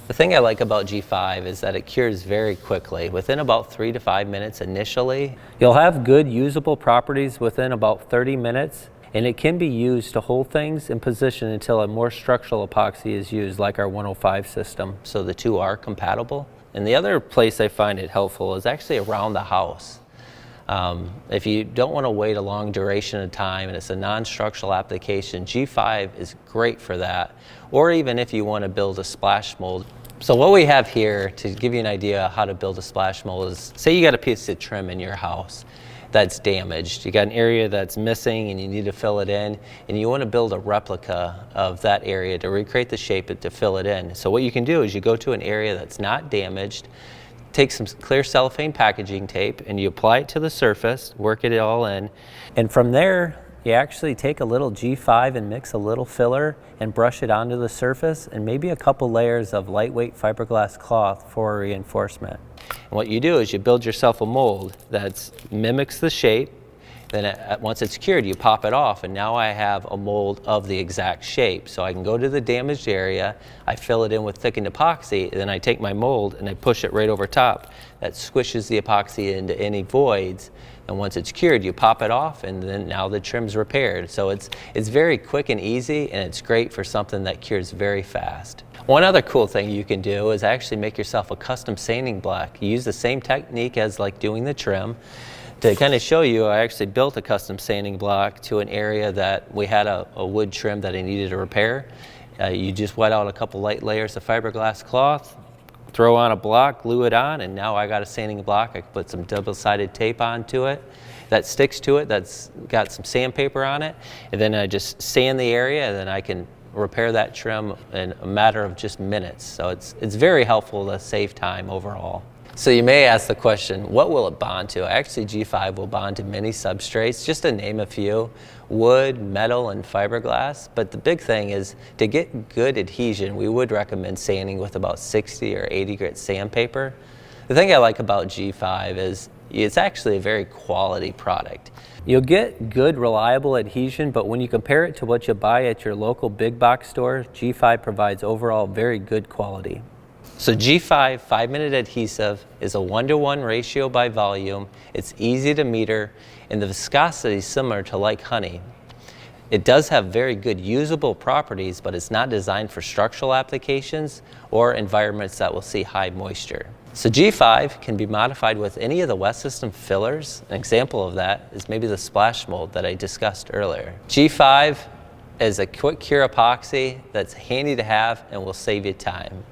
The thing I like about G5 is that it cures very quickly, within about 3 to 5 minutes initially. You'll have good usable properties within about 30 minutes, and it can be used to hold things in position until a more structural epoxy is used, like our 105 system. So the two are compatible. And the other place I find it helpful is actually around the house. If you don't want to wait a long duration of time and it's a non-structural application, G5 is great for that. Or even if you want to build a splash mold. So what we have here, to give you an idea how to build a splash mold, is say you got a piece of trim in your house that's damaged. You got an area that's missing and you need to fill it in, and you want to build a replica of that area to recreate the shape to fill it in. So what you can do is you go to an area that's not damaged, take some clear cellophane packaging tape and you apply it to the surface, work it all in, and from there you actually take a little G5 and mix a little filler and brush it onto the surface, and maybe a couple layers of lightweight fiberglass cloth for reinforcement. And what you do is you build yourself a mold that mimics the shape. Then once it's cured, you pop it off, and now I have a mold of the exact shape. So I can go to the damaged area, I fill it in with thickened epoxy, and then I take my mold and I push it right over top. That squishes the epoxy into any voids, and once it's cured, you pop it off, and then now the trim's repaired. So it's very quick and easy, and it's great for something that cures very fast. One other cool thing you can do is actually make yourself a custom sanding block. You use the same technique as like doing the trim. To kind of show you, I actually built a custom sanding block to an area that we had a wood trim that I needed to repair. You just wet out a couple light layers of fiberglass cloth, throw on a block, glue it on, and now I got a sanding block. I can put some double-sided tape onto it that sticks to it, that's got some sandpaper on it, and then I just sand the area, and then I can repair that trim in a matter of just minutes. So it's very helpful to save time overall. So you may ask the question, what will it bond to? Actually, G5 will bond to many substrates, just to name a few: wood, metal, and fiberglass. But the big thing is, to get good adhesion, we would recommend sanding with about 60 or 80 grit sandpaper. The thing I like about G5 is it's actually a very quality product. You'll get good, reliable adhesion, but when you compare it to what you buy at your local big box store, G5 provides overall very good quality. So G5 5-minute adhesive is a 1-to-1 ratio by volume. It's easy to meter, and the viscosity is similar to like honey. It does have very good usable properties, but it's not designed for structural applications or environments that will see high moisture. So G5 can be modified with any of the West System fillers. An example of that is maybe the splash mold that I discussed earlier. G5 is a quick cure epoxy that's handy to have and will save you time.